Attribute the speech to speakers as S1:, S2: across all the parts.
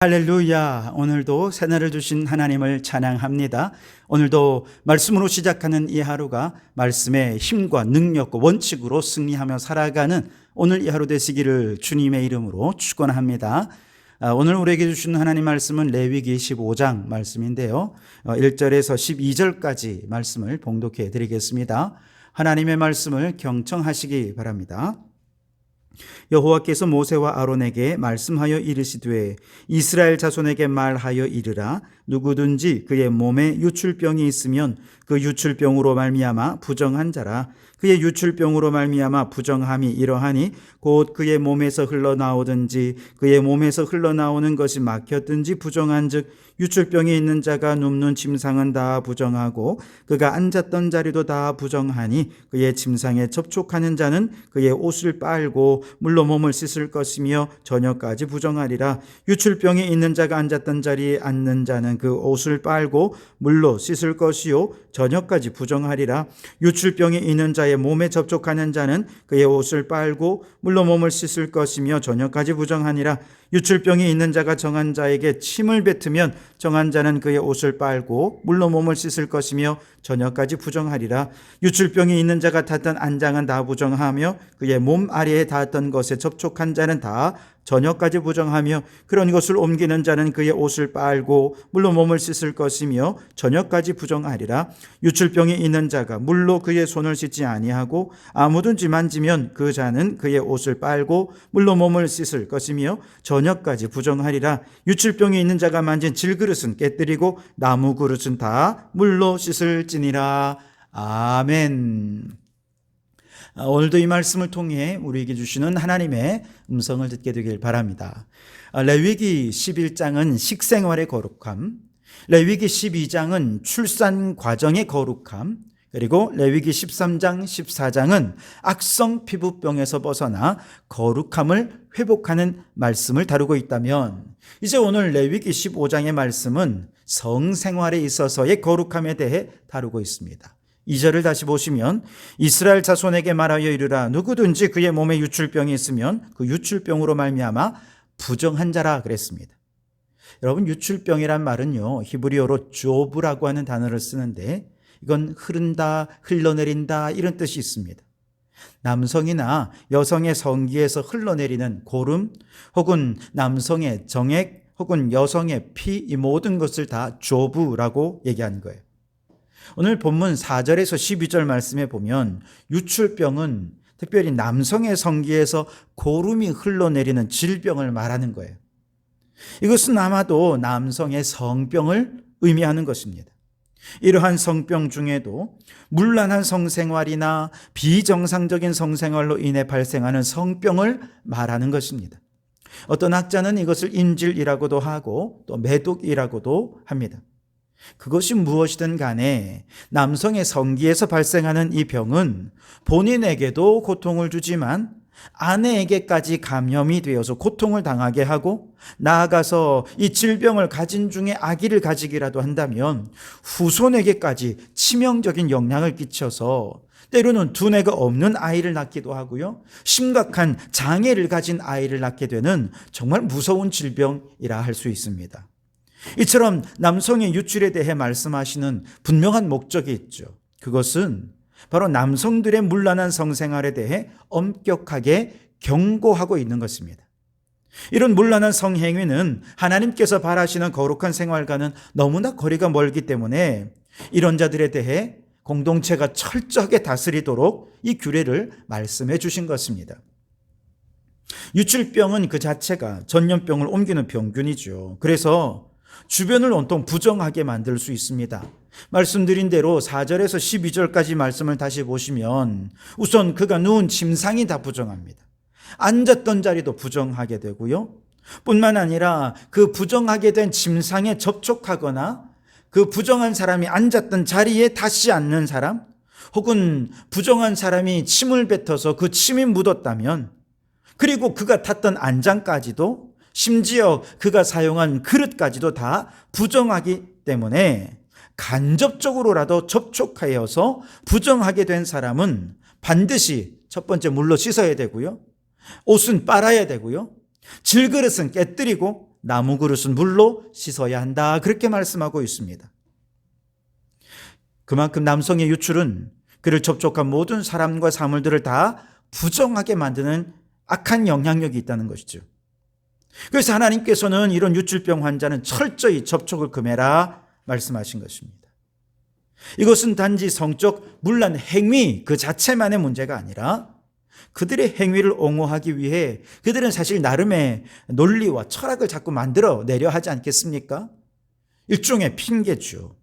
S1: 할렐루야. 오늘도 새날을 주신 하나님을 찬양합니다. 오늘도 말씀으로 시작하는 이 하루가 말씀의 힘과 능력과 원칙으로 승리하며 살아가는 오늘 이 하루 되시기를 주님의 이름으로 축원합니다. 오늘 우리에게 주신 하나님 말씀은 레위기 15장 말씀인데요. 1절에서 12절까지 말씀을 봉독해 드리겠습니다. 하나님의 말씀을 경청하시기 바랍니다. 여호와께서 모세와 아론에게 말씀하여 이르시되 이스라엘 자손에게 말하여 이르라. 누구든지 그의 몸에 유출병이 있으면 그 유출병으로 말미암아 부정한 자라. 그의 유출병으로 말미암아 부정함이 이러하니 곧 그의 몸에서 흘러나오든지 그의 몸에서 흘러나오는 것이 막혔든지 부정한즉 유출병이 있는 자가 눕는 침상은 다 부정하고 그가 앉았던 자리도 다 부정하니 그의 침상에 접촉하는 자는 그의 옷을 빨고 물로 몸을 씻을 것이며 저녁까지 부정하리라. 유출병이 있는 자가 앉았던 자리에 앉는 자는 그 옷을 빨고 물로 씻을 것이요 저녁까지 부정하리라. 유출병이 있는 자의 몸에 접촉하는 자는 그의 옷을 빨고 물로 몸을 씻을 것이며 저녁까지 부정하니라. 유출병이 있는 자가 정한 자에게 침을 뱉으면 정한 자는 그의 옷을 빨고 물로 몸을 씻을 것이며 저녁까지 부정하리라. 유출병이 있는 자가 탔던 안장은 다 부정하며 그의 몸 아래에 닿았던 것에 접촉한 자는 다 저녁까지 부정하며 그런 것을 옮기는 자는 그의 옷을 빨고 물로 몸을 씻을 것이며 저녁까지 부정하리라. 유출병이 있는 자가 물로 그의 손을 씻지 아니하고 아무든지 만지면 그 자는 그의 옷을 빨고 물로 몸을 씻을 것이며 저녁까지 부정하리라. 유출병이 있는 자가 만진 질그릇은 깨뜨리고 나무 그릇은 다 물로 씻을지니라. 아멘. 오늘도 이 말씀을 통해 우리에게 주시는 하나님의 음성을 듣게 되길 바랍니다. 레위기 11장은 식생활의 거룩함, 레위기 12장은 출산 과정의 거룩함, 그리고 레위기 13장, 14장은 악성 피부병에서 벗어나 거룩함을 회복하는 말씀을 다루고 있다면 이제 오늘 레위기 15장의 말씀은 성생활에 있어서의 거룩함에 대해 다루고 있습니다. 2절을 다시 보시면 이스라엘 자손에게 말하여 이르라. 누구든지 그의 몸에 유출병이 있으면 그 유출병으로 말미암아 부정한 자라 그랬습니다. 여러분, 유출병이란 말은요, 히브리어로 조브라고 하는 단어를 쓰는데 이건 흐른다, 흘러내린다 이런 뜻이 있습니다. 남성이나 여성의 성기에서 흘러내리는 고름 혹은 남성의 정액 혹은 여성의 피, 이 모든 것을 다 조브라고 얘기하는 거예요. 오늘 본문 4절에서 12절 말씀에 보면 유출병은 특별히 남성의 성기에서 고름이 흘러내리는 질병을 말하는 거예요. 이것은 아마도 남성의 성병을 의미하는 것입니다. 이러한 성병 중에도 문란한 성생활이나 비정상적인 성생활로 인해 발생하는 성병을 말하는 것입니다. 어떤 학자는 이것을 인질이라고도 하고 또 매독이라고도 합니다. 그것이 무엇이든 간에 남성의 성기에서 발생하는 이 병은 본인에게도 고통을 주지만 아내에게까지 감염이 되어서 고통을 당하게 하고 나아가서 이 질병을 가진 중에 아기를 가지기라도 한다면 후손에게까지 치명적인 영향을 끼쳐서 때로는 두뇌가 없는 아이를 낳기도 하고요. 심각한 장애를 가진 아이를 낳게 되는 정말 무서운 질병이라 할 수 있습니다. 이처럼 남성의 유출에 대해 말씀하시는 분명한 목적이 있죠. 그것은 바로 남성들의 문란한 성생활에 대해 엄격하게 경고하고 있는 것입니다. 이런 문란한 성행위는 하나님께서 바라시는 거룩한 생활과는 너무나 거리가 멀기 때문에 이런 자들에 대해 공동체가 철저하게 다스리도록 이 규례를 말씀해 주신 것입니다. 유출병은 그 자체가 전염병을 옮기는 병균이죠. 그래서 주변을 온통 부정하게 만들 수 있습니다. 말씀드린 대로 4절에서 12절까지 말씀을 다시 보시면 우선 그가 누운 침상이 다 부정합니다. 앉았던 자리도 부정하게 되고요. 뿐만 아니라 그 부정하게 된 침상에 접촉하거나 그 부정한 사람이 앉았던 자리에 다시 앉는 사람 혹은 부정한 사람이 침을 뱉어서 그 침이 묻었다면 그리고 그가 탔던 안장까지도 심지어 그가 사용한 그릇까지도 다 부정하기 때문에 간접적으로라도 접촉하여서 부정하게 된 사람은 반드시 첫 번째 물로 씻어야 되고요. 옷은 빨아야 되고요. 질그릇은 깨뜨리고 나무 그릇은 물로 씻어야 한다. 그렇게 말씀하고 있습니다. 그만큼 남성의 유출은 그를 접촉한 모든 사람과 사물들을 다 부정하게 만드는 악한 영향력이 있다는 것이죠. 그래서 하나님께서는 이런 유출병 환자는 철저히 접촉을 금해라 말씀하신 것입니다. 이것은 단지 성적 문란 행위 그 자체만의 문제가 아니라 그들의 행위를 옹호하기 위해 그들은 사실 나름의 논리와 철학을 자꾸 만들어 내려 하지 않겠습니까? 일종의 핑계죠.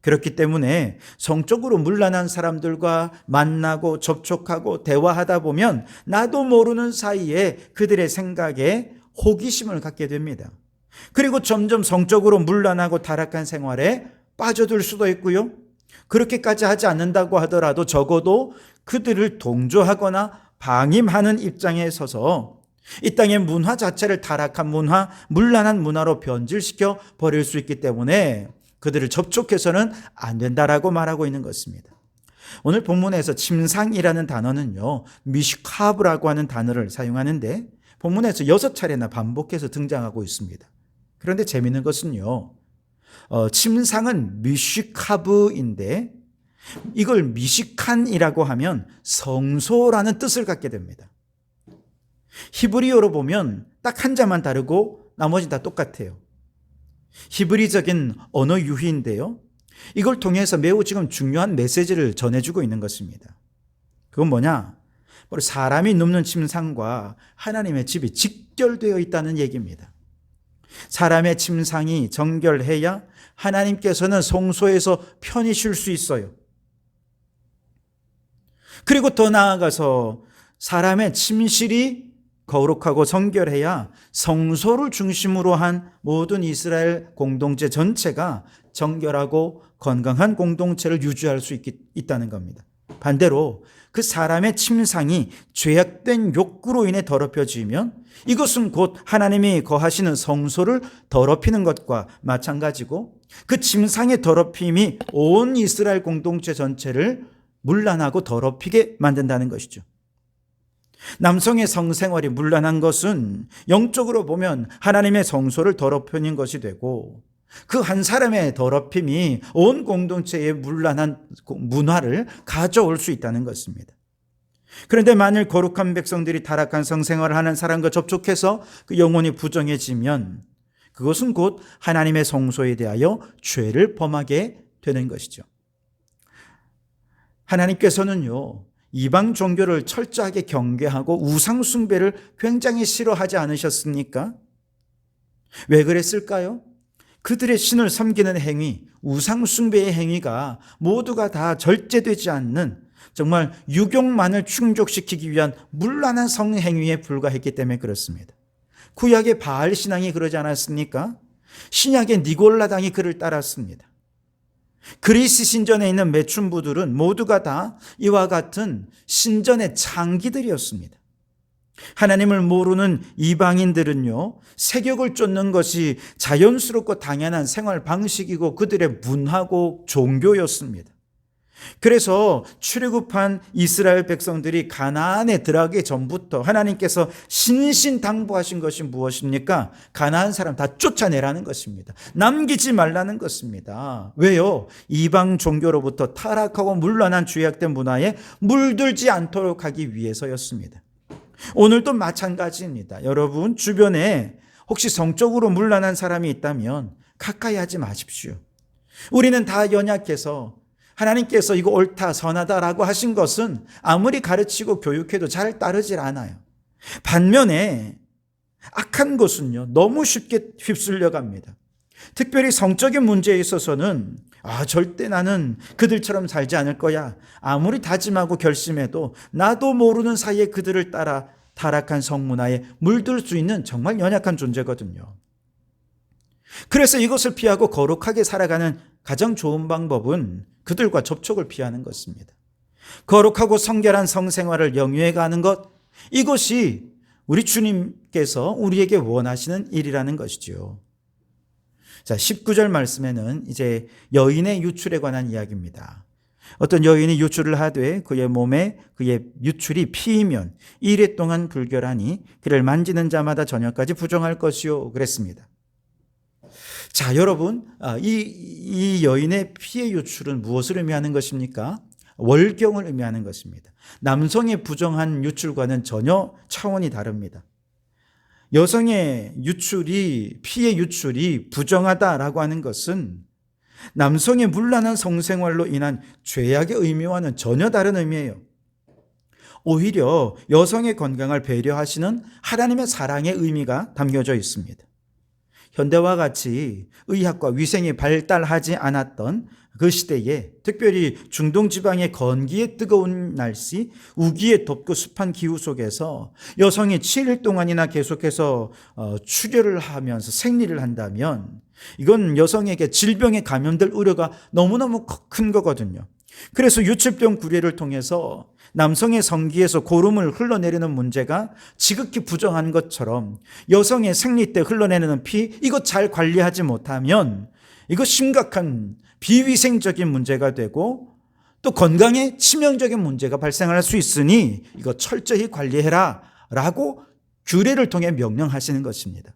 S1: 그렇기 때문에 성적으로 문란한 사람들과 만나고 접촉하고 대화하다 보면 나도 모르는 사이에 그들의 생각에 호기심을 갖게 됩니다. 그리고 점점 성적으로 문란하고 타락한 생활에 빠져들 수도 있고요. 그렇게까지 하지 않는다고 하더라도 적어도 그들을 동조하거나 방임하는 입장에 서서 이 땅의 문화 자체를 타락한 문화, 문란한 문화로 변질시켜 버릴 수 있기 때문에 그들을 접촉해서는 안 된다라고 말하고 있는 것입니다. 오늘 본문에서 침상이라는 단어는요, 미슈카브라고 하는 단어를 사용하는데 본문에서 6차례나 반복해서 등장하고 있습니다. 그런데 재미있는 것은요, 침상은 미슈카브인데 이걸 미시칸이라고 하면 성소라는 뜻을 갖게 됩니다. 히브리어로 보면 딱 한자만 다르고 나머지 다 똑같아요. 히브리적인 언어 유희인데요. 이걸 통해서 매우 지금 중요한 메시지를 전해주고 있는 것입니다. 그건 뭐냐? 바로 사람이 눕는 침상과 하나님의 집이 직결되어 있다는 얘기입니다. 사람의 침상이 정결해야 하나님께서는 성소에서 편히 쉴 수 있어요. 그리고 더 나아가서 사람의 침실이 거룩하고 정결해야 성소를 중심으로 한 모든 이스라엘 공동체 전체가 정결하고 건강한 공동체를 유지할 수 있다는 겁니다. 반대로 그 사람의 침상이 죄악된 욕구로 인해 더럽혀지면 이것은 곧 하나님이 거하시는 성소를 더럽히는 것과 마찬가지고 그 침상의 더럽힘이 온 이스라엘 공동체 전체를 문란하고 더럽히게 만든다는 것이죠. 남성의 성생활이 문란한 것은 영적으로 보면 하나님의 성소를 더럽히는 것이 되고 그 한 사람의 더럽힘이 온 공동체의 문란한 문화를 가져올 수 있다는 것입니다. 그런데 만일 거룩한 백성들이 타락한 성생활을 하는 사람과 접촉해서 그 영혼이 부정해지면 그것은 곧 하나님의 성소에 대하여 죄를 범하게 되는 것이죠. 하나님께서는요, 이방 종교를 철저하게 경계하고 우상 숭배를 굉장히 싫어하지 않으셨습니까? 왜 그랬을까요? 그들의 신을 섬기는 행위, 우상 숭배의 행위가 모두가 다 절제되지 않는 정말 유욕만을 충족시키기 위한 문란한 성행위에 불과했기 때문에 그렇습니다. 구약의 바알 신앙이 그러지 않았습니까? 신약의 니골라당이 그를 따랐습니다. 그리스 신전에 있는 매춘부들은 모두가 다 이와 같은 신전의 창기들이었습니다. 하나님을 모르는 이방인들은요, 세격을 쫓는 것이 자연스럽고 당연한 생활 방식이고 그들의 문화고 종교였습니다. 그래서 출애굽한 이스라엘 백성들이 가나안에 들어가기 전부터 하나님께서 신신당부하신 것이 무엇입니까? 가나안 사람 다 쫓아내라는 것입니다. 남기지 말라는 것입니다. 왜요? 이방 종교로부터 타락하고 문란한 죄악된 문화에 물들지 않도록 하기 위해서였습니다. 오늘도 마찬가지입니다. 여러분 주변에 혹시 성적으로 문란한 사람이 있다면 가까이 하지 마십시오. 우리는 다 연약해서 하나님께서 이거 옳다 선하다라고 하신 것은 아무리 가르치고 교육해도 잘 따르질 않아요. 반면에 악한 것은요, 너무 쉽게 휩쓸려 갑니다. 특별히 성적인 문제에 있어서는 절대 나는 그들처럼 살지 않을 거야. 아무리 다짐하고 결심해도 나도 모르는 사이에 그들을 따라 타락한 성문화에 물들 수 있는 정말 연약한 존재거든요. 그래서 이것을 피하고 거룩하게 살아가는 가장 좋은 방법은 그들과 접촉을 피하는 것입니다. 거룩하고 성결한 성생활을 영위해 가는 것, 이것이 우리 주님께서 우리에게 원하시는 일이라는 것이죠. 자, 19절 말씀에는 이제 여인의 유출에 관한 이야기입니다. 어떤 여인이 유출을 하되 그의 몸에 그의 유출이 피이면 1일 동안 불결하니 그를 만지는 자마다 저녁까지 부정할 것이요 그랬습니다. 자, 여러분, 이 여인의 피해 유출은 무엇을 의미하는 것입니까? 월경을 의미하는 것입니다. 남성의 부정한 유출과는 전혀 차원이 다릅니다. 여성의 피해 유출이 부정하다라고 하는 것은 남성의 문란한 성생활로 인한 죄악의 의미와는 전혀 다른 의미예요. 오히려 여성의 건강을 배려하시는 하나님의 사랑의 의미가 담겨져 있습니다. 현대와 같이 의학과 위생이 발달하지 않았던 그 시대에, 특별히 중동 지방의 건기에 뜨거운 날씨, 우기에 덥고 습한 기후 속에서 여성이 7일 동안이나 계속해서 출혈을 하면서 생리를 한다면 이건 여성에게 질병에 감염될 우려가 너무너무 큰 거거든요. 그래서 유출병 구례를 통해서 남성의 성기에서 고름을 흘러내리는 문제가 지극히 부정한 것처럼 여성의 생리 때 흘러내리는 피, 이거 잘 관리하지 못하면 이거 심각한 비위생적인 문제가 되고 또 건강에 치명적인 문제가 발생할 수 있으니 이거 철저히 관리해라 라고 규례를 통해 명령하시는 것입니다.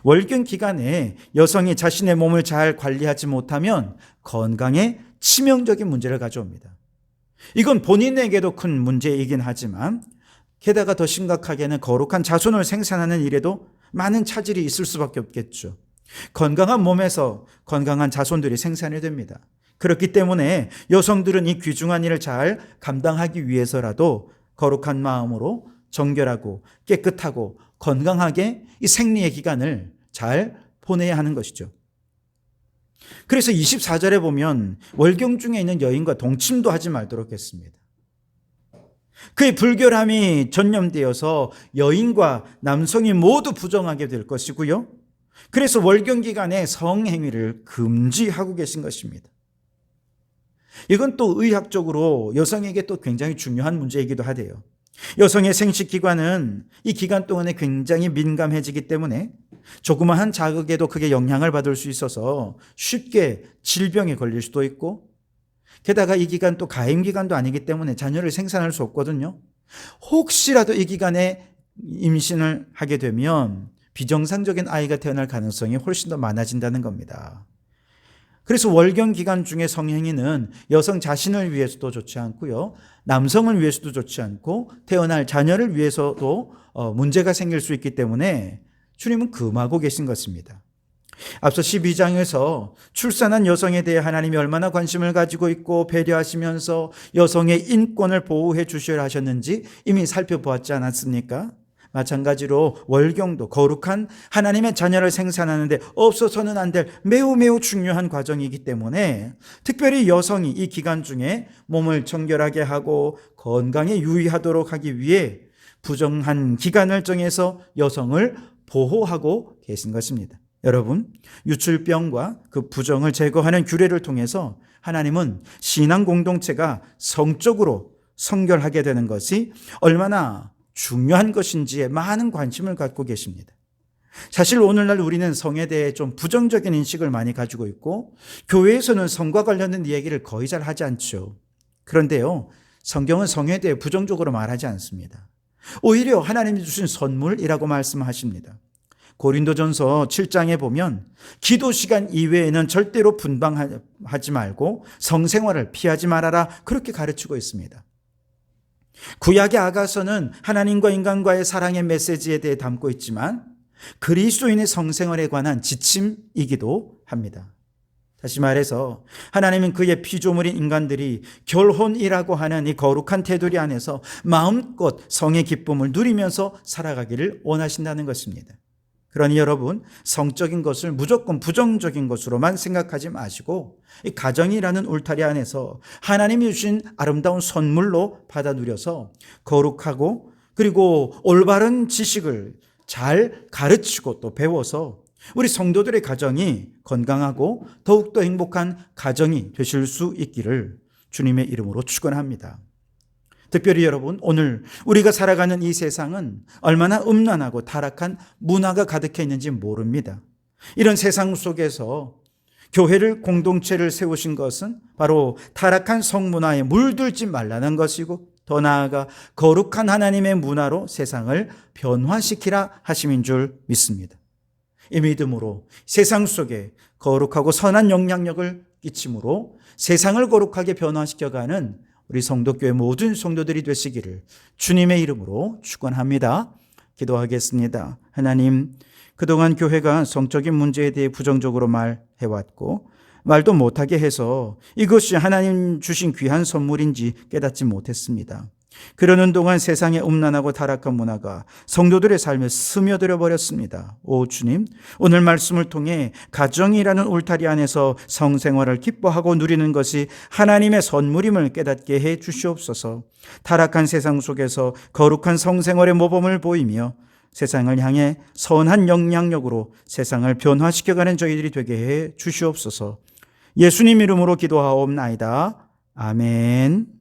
S1: 월경 기간에 여성이 자신의 몸을 잘 관리하지 못하면 건강에 치명적인 문제를 가져옵니다. 이건 본인에게도 큰 문제이긴 하지만 게다가 더 심각하게는 거룩한 자손을 생산하는 일에도 많은 차질이 있을 수밖에 없겠죠. 건강한 몸에서 건강한 자손들이 생산이 됩니다. 그렇기 때문에 여성들은 이 귀중한 일을 잘 감당하기 위해서라도 거룩한 마음으로 정결하고 깨끗하고 건강하게 이 생리의 기간을 잘 보내야 하는 것이죠. 그래서 24절에 보면 월경 중에 있는 여인과 동침도 하지 말도록 했습니다. 그의 불결함이 전염되어서 여인과 남성이 모두 부정하게 될 것이고요. 그래서 월경 기간에 성행위를 금지하고 계신 것입니다. 이건 또 의학적으로 여성에게 또 굉장히 중요한 문제이기도 하대요. 여성의 생식기관은 이 기간 동안에 굉장히 민감해지기 때문에 조그마한 자극에도 크게 영향을 받을 수 있어서 쉽게 질병에 걸릴 수도 있고, 게다가 이 기간 또 가임기간도 아니기 때문에 자녀를 생산할 수 없거든요. 혹시라도 이 기간에 임신을 하게 되면 비정상적인 아이가 태어날 가능성이 훨씬 더 많아진다는 겁니다. 그래서 월경 기간 중에 성행위는 여성 자신을 위해서도 좋지 않고요, 남성을 위해서도 좋지 않고 태어날 자녀를 위해서도 문제가 생길 수 있기 때문에 주님은 금하고 계신 것입니다. 앞서 12장에서 출산한 여성에 대해 하나님이 얼마나 관심을 가지고 있고 배려하시면서 여성의 인권을 보호해 주셔야 하셨는지 이미 살펴보았지 않았습니까? 마찬가지로 월경도 거룩한 하나님의 자녀를 생산하는데 없어서는 안 될 매우 중요한 과정이기 때문에 특별히 여성이 이 기간 중에 몸을 정결하게 하고 건강에 유의하도록 하기 위해 부정한 기간을 정해서 여성을 보호하고 계신 것입니다. 여러분, 유출병과 그 부정을 제거하는 규례를 통해서 하나님은 신앙 공동체가 성적으로 성결하게 되는 것이 얼마나 중요한 것인지에 많은 관심을 갖고 계십니다. 사실 오늘날 우리는 성에 대해 좀 부정적인 인식을 많이 가지고 있고 교회에서는 성과 관련된 이야기를 거의 잘 하지 않죠. 그런데요, 성경은 성에 대해 부정적으로 말하지 않습니다. 오히려 하나님이 주신 선물이라고 말씀하십니다. 고린도전서 7장에 보면 기도 시간 이외에는 절대로 분방하지 말고 성생활을 피하지 말아라, 그렇게 가르치고 있습니다. 구약의 아가서는 하나님과 인간과의 사랑의 메시지에 대해 담고 있지만 그리스도인의 성생활에 관한 지침이기도 합니다. 다시 말해서 하나님은 그의 피조물인 인간들이 결혼이라고 하는 이 거룩한 테두리 안에서 마음껏 성의 기쁨을 누리면서 살아가기를 원하신다는 것입니다. 그러니 여러분, 성적인 것을 무조건 부정적인 것으로만 생각하지 마시고 이 가정이라는 울타리 안에서 하나님이 주신 아름다운 선물로 받아 누려서 거룩하고 그리고 올바른 지식을 잘 가르치고 또 배워서 우리 성도들의 가정이 건강하고 더욱더 행복한 가정이 되실 수 있기를 주님의 이름으로 축원합니다. 특별히 여러분, 오늘 우리가 살아가는 이 세상은 얼마나 음란하고 타락한 문화가 가득해 있는지 모릅니다. 이런 세상 속에서 교회를, 공동체를 세우신 것은 바로 타락한 성문화에 물들지 말라는 것이고 더 나아가 거룩한 하나님의 문화로 세상을 변화시키라 하심인 줄 믿습니다. 이 믿음으로 세상 속에 거룩하고 선한 영향력을 끼침으로 세상을 거룩하게 변화시켜가는 우리 성도교회 모든 성도들이 되시기를 주님의 이름으로 축원합니다. 기도하겠습니다. 하나님, 그동안 교회가 성적인 문제에 대해 부정적으로 말해왔고 말도 못하게 해서 이것이 하나님 주신 귀한 선물인지 깨닫지 못했습니다. 그러는 동안 세상의 음란하고 타락한 문화가 성도들의 삶에 스며들어 버렸습니다. 오 주님, 오늘 말씀을 통해 가정이라는 울타리 안에서 성생활을 기뻐하고 누리는 것이 하나님의 선물임을 깨닫게 해 주시옵소서. 타락한 세상 속에서 거룩한 성생활의 모범을 보이며 세상을 향해 선한 영향력으로 세상을 변화시켜가는 저희들이 되게 해 주시옵소서. 예수님 이름으로 기도하옵나이다. 아멘.